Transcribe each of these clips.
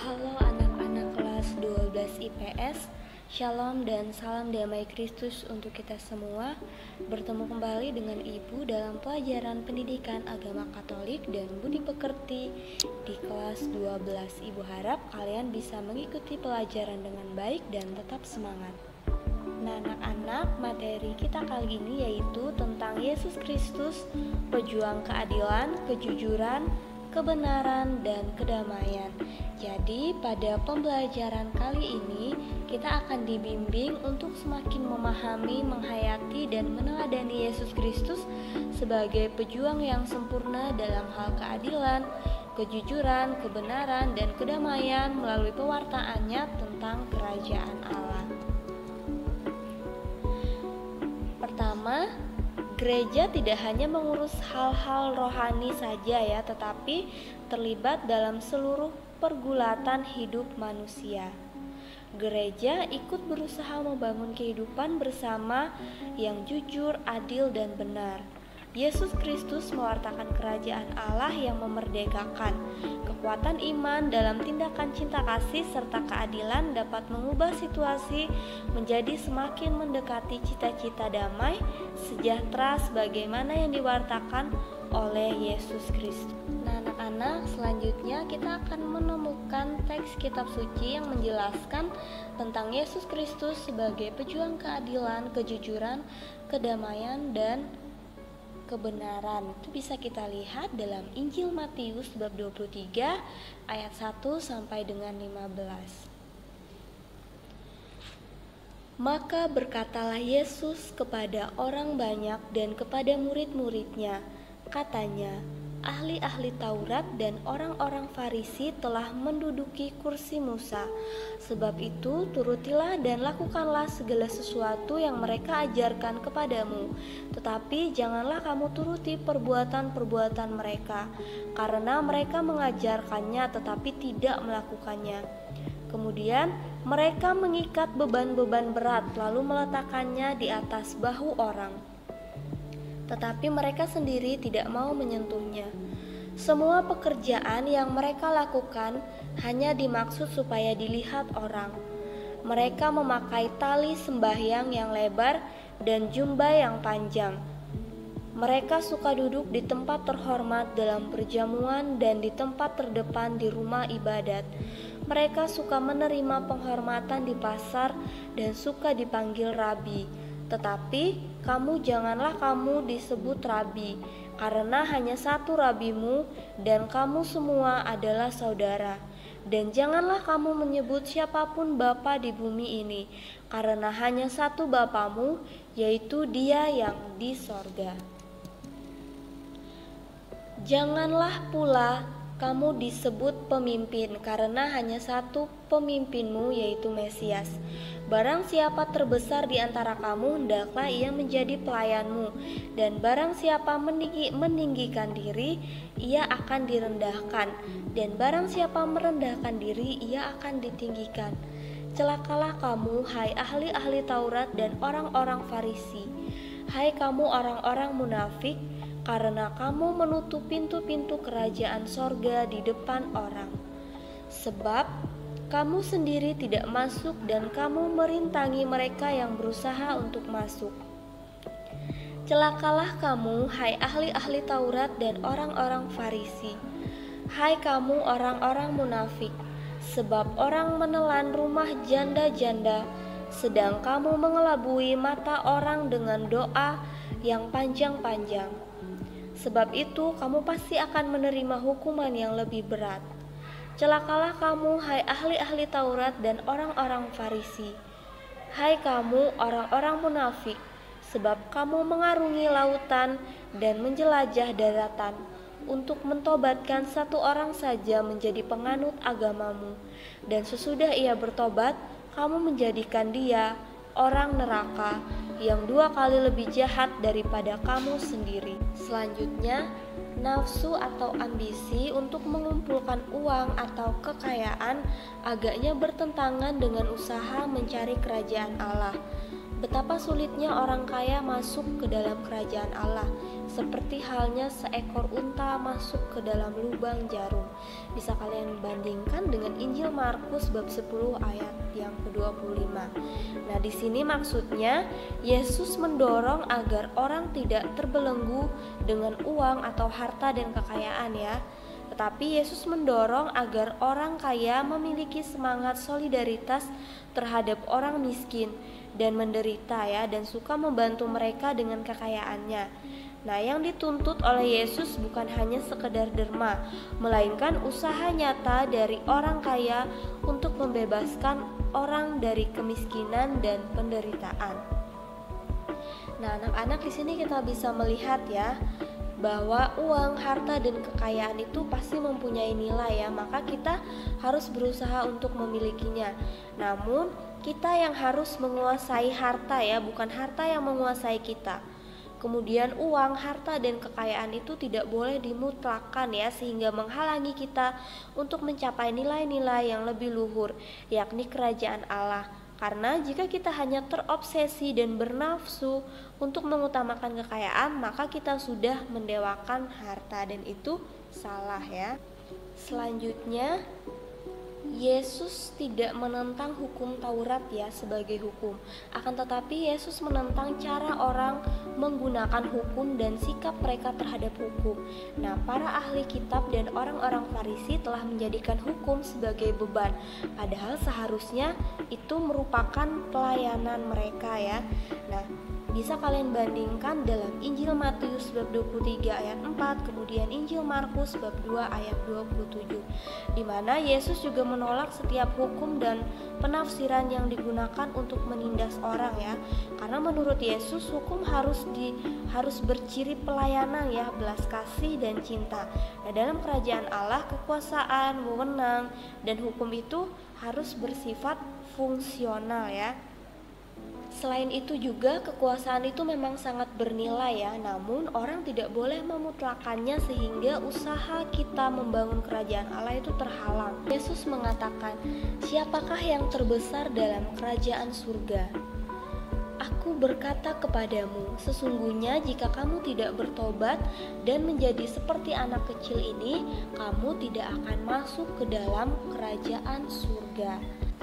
Halo anak-anak kelas 12 IPS, Shalom dan salam damai Kristus untuk kita semua. Bertemu kembali dengan Ibu dalam pelajaran pendidikan agama Katolik dan budi pekerti di kelas 12. Ibu harap kalian bisa mengikuti pelajaran dengan baik dan tetap semangat. Nah anak-anak, materi kita kali ini yaitu tentang Yesus Kristus, pejuang keadilan, kejujuran, kebenaran, dan kedamaian. Jadi pada pembelajaran kali ini kita akan dibimbing untuk semakin memahami, menghayati, dan meneladani Yesus Kristus sebagai pejuang yang sempurna dalam hal keadilan, kejujuran, kebenaran, dan kedamaian melalui pewartaannya tentang kerajaan Allah. Pertama, gereja tidak hanya mengurus hal-hal rohani saja ya, tetapi terlibat dalam seluruh pergulatan hidup manusia. Gereja ikut berusaha membangun kehidupan bersama yang jujur, adil, dan benar. Yesus Kristus mewartakan kerajaan Allah yang memerdekakan. Kekuatan iman dalam tindakan cinta kasih serta keadilan dapat mengubah situasi menjadi semakin mendekati cita-cita damai, sejahtera sebagaimana yang diwartakan oleh Yesus Kristus. Nah, anak-anak, selanjutnya kita akan menemukan teks kitab suci yang menjelaskan tentang Yesus Kristus sebagai pejuang keadilan, kejujuran, kedamaian, dan kebenaran. Itu bisa kita lihat dalam Injil Matius bab 23 ayat 1 sampai dengan 15. Maka berkatalah Yesus kepada orang banyak dan kepada murid-muridnya, katanya, ahli-ahli Taurat dan orang-orang Farisi telah menduduki kursi Musa. Sebab itu turutilah dan lakukanlah segala sesuatu yang mereka ajarkan kepadamu. Tetapi janganlah kamu turuti perbuatan-perbuatan mereka, karena mereka mengajarkannya tetapi tidak melakukannya. Kemudian mereka mengikat beban-beban berat lalu meletakkannya di atas bahu orang, tetapi mereka sendiri tidak mau menyentuhnya. Semua pekerjaan yang mereka lakukan hanya dimaksud supaya dilihat orang. Mereka memakai tali sembahyang yang lebar dan jubah yang panjang. Mereka suka duduk di tempat terhormat dalam perjamuan dan di tempat terdepan di rumah ibadat. Mereka suka menerima penghormatan di pasar dan suka dipanggil rabi. Tetapi kamu janganlah kamu disebut rabi, karena hanya satu rabimu dan kamu semua adalah saudara. Dan janganlah kamu menyebut siapapun bapa di bumi ini, karena hanya satu Bapamu, yaitu Dia yang di sorga. Janganlah pula kamu disebut pemimpin, karena hanya satu pemimpinmu, yaitu Mesias. Barang siapa terbesar di antara kamu, hendaklah ia menjadi pelayanmu. Dan barang siapa meninggikan diri, ia akan direndahkan. Dan barang siapa merendahkan diri, ia akan ditinggikan. Celakalah kamu, hai ahli-ahli Taurat dan orang-orang Farisi. Hai kamu orang-orang munafik, karena kamu menutup pintu-pintu kerajaan sorga di depan orang. Sebab kamu sendiri tidak masuk dan kamu merintangi mereka yang berusaha untuk masuk. Celakalah kamu, hai ahli-ahli Taurat dan orang-orang Farisi. Hai kamu orang-orang munafik, sebab orang menelan rumah janda-janda, sedang kamu mengelabui mata orang dengan doa yang panjang-panjang. Sebab itu kamu pasti akan menerima hukuman yang lebih berat. Celakalah kamu, hai ahli-ahli Taurat dan orang-orang Farisi. Hai kamu orang-orang munafik, sebab kamu mengarungi lautan dan menjelajah daratan untuk mentobatkan satu orang saja menjadi penganut agamamu. Dan sesudah ia bertobat, kamu menjadikan dia orang neraka yang 2 kali lebih jahat daripada kamu sendiri. Selanjutnya, nafsu atau ambisi untuk mengumpulkan uang atau kekayaan agaknya bertentangan dengan usaha mencari kerajaan Allah. Betapa sulitnya orang kaya masuk ke dalam kerajaan Allah, seperti halnya seekor unta masuk ke dalam lubang jarum. Bisa kalian bandingkan dengan Injil Markus bab 10 ayat yang ke-25. Nah, di sini maksudnya Yesus mendorong agar orang tidak terbelenggu dengan uang atau harta dan kekayaan ya. Tetapi Yesus mendorong agar orang kaya memiliki semangat solidaritas terhadap orang miskin dan menderita ya, dan suka membantu mereka dengan kekayaannya. Nah, yang dituntut oleh Yesus bukan hanya sekedar derma, melainkan usaha nyata dari orang kaya untuk membebaskan orang dari kemiskinan dan penderitaan. Nah, anak-anak, di sini kita bisa melihat ya bahwa uang, harta, dan kekayaan itu pasti mempunyai nilai ya, maka kita harus berusaha untuk memilikinya. Namun kita yang harus menguasai harta ya, bukan harta yang menguasai kita. Kemudian uang, harta, dan kekayaan itu tidak boleh dimutlakan ya, sehingga menghalangi kita untuk mencapai nilai-nilai yang lebih luhur, yakni kerajaan Allah. Karena jika kita hanya terobsesi dan bernafsu untuk mengutamakan kekayaan, maka kita sudah mendewakan harta, dan itu salah ya. Selanjutnya, Yesus tidak menentang hukum Taurat ya sebagai hukum. Akan tetapi Yesus menentang cara orang menggunakan hukum dan sikap mereka terhadap hukum. Nah, para ahli kitab dan orang-orang Farisi telah menjadikan hukum sebagai beban, padahal seharusnya itu merupakan pelayanan mereka ya. Nah, bisa kalian bandingkan dalam Injil Matius bab 23 ayat 4, kemudian Injil Markus bab 2 ayat 27, di mana Yesus juga menolak setiap hukum dan penafsiran yang digunakan untuk menindas orang ya. Karena menurut Yesus hukum harus berciri pelayanan ya, belas kasih dan cinta. Nah, dalam kerajaan Allah kekuasaan, wewenang, dan hukum itu harus bersifat fungsional ya. Selain itu juga kekuasaan itu memang sangat bernilai ya, namun orang tidak boleh memutlakannya sehingga usaha kita membangun kerajaan Allah itu terhalang. Yesus mengatakan, "Siapakah yang terbesar dalam kerajaan surga? Aku berkata kepadamu, sesungguhnya jika kamu tidak bertobat dan menjadi seperti anak kecil ini, kamu tidak akan masuk ke dalam kerajaan surga."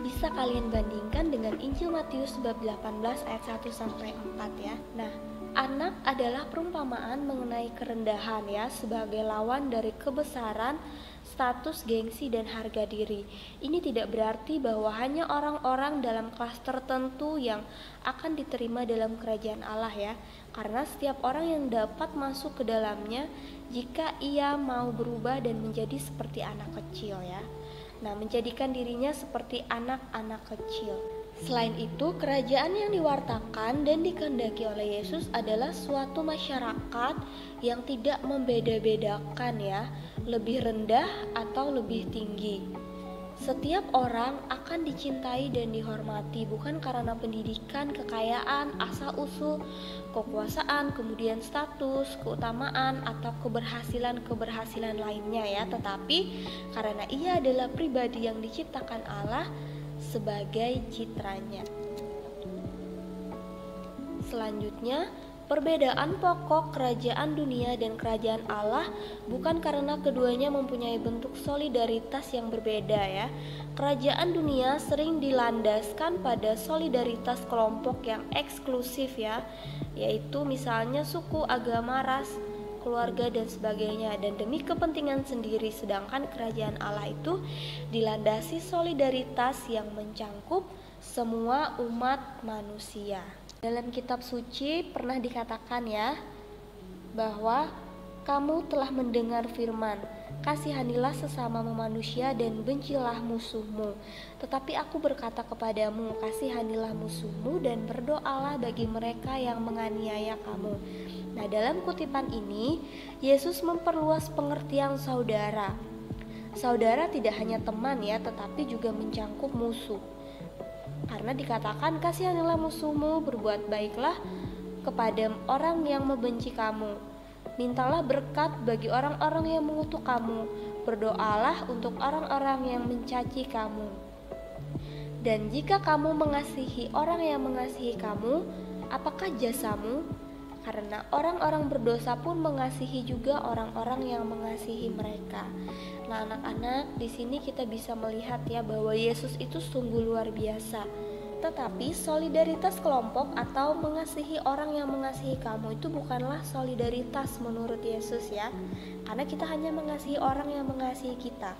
Bisa kalian bandingkan dengan Injil Matius bab 18 ayat 1 sampai 4 ya. Nah, anak adalah perumpamaan mengenai kerendahan ya, sebagai lawan dari kebesaran, status, gengsi, dan harga diri. Ini tidak berarti bahwa hanya orang-orang dalam kelas tertentu yang akan diterima dalam kerajaan Allah ya, karena setiap orang yang dapat masuk ke dalamnya jika ia mau berubah dan menjadi seperti anak kecil ya. Nah, menjadikan dirinya seperti anak-anak kecil. Selain itu, kerajaan yang diwartakan dan dikehendaki oleh Yesus adalah suatu masyarakat yang tidak membeda-bedakan ya, lebih rendah atau lebih tinggi. Setiap orang akan dicintai dan dihormati bukan karena pendidikan, kekayaan, asal-usul, kekuasaan, kemudian status, keutamaan, atau keberhasilan lainnya ya, tetapi karena ia adalah pribadi yang diciptakan Allah sebagai citranya. Selanjutnya, perbedaan pokok kerajaan dunia dan kerajaan Allah bukan karena keduanya mempunyai bentuk solidaritas yang berbeda ya. Kerajaan dunia sering dilandaskan pada solidaritas kelompok yang eksklusif ya, yaitu misalnya suku, agama, ras, keluarga, dan sebagainya, dan demi kepentingan sendiri. Sedangkan kerajaan Allah itu dilandasi solidaritas yang mencangkup semua umat manusia. Dalam kitab suci pernah dikatakan ya, bahwa kamu telah mendengar firman, kasihanilah sesama manusia dan bencilah musuhmu. Tetapi aku berkata kepadamu, kasihanilah musuhmu dan berdoalah bagi mereka yang menganiaya kamu. Nah, dalam kutipan ini Yesus memperluas pengertian saudara. Saudara tidak hanya teman ya, tetapi juga mencangkup musuh. Karena dikatakan kasihanilah musuhmu, berbuat baiklah kepada orang yang membenci kamu, mintalah berkat bagi orang-orang yang mengutuk kamu, berdoalah untuk orang-orang yang mencaci kamu. Dan jika kamu mengasihi orang yang mengasihi kamu, apakah jasamu? Karena orang-orang berdosa pun mengasihi juga orang-orang yang mengasihi mereka. Nah, anak-anak, di sini kita bisa melihat ya bahwa Yesus itu sungguh luar biasa. Tetapi solidaritas kelompok atau mengasihi orang yang mengasihi kamu itu bukanlah solidaritas menurut Yesus ya. Karena kita hanya mengasihi orang yang mengasihi kita.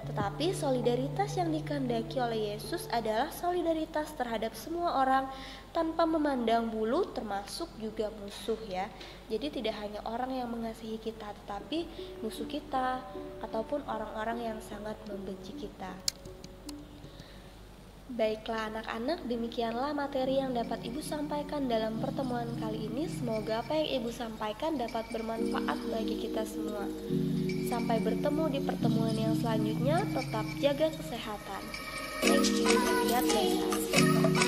Tetapi solidaritas yang dikehendaki oleh Yesus adalah solidaritas terhadap semua orang tanpa memandang bulu, termasuk juga musuh ya. Jadi tidak hanya orang yang mengasihi kita, tetapi musuh kita ataupun orang-orang yang sangat membenci kita. Baiklah anak-anak, demikianlah materi yang dapat Ibu sampaikan dalam pertemuan kali ini. Semoga apa yang Ibu sampaikan dapat bermanfaat bagi kita semua. Sampai bertemu di pertemuan yang selanjutnya, tetap jaga kesehatan. Thank you, dan God bless us.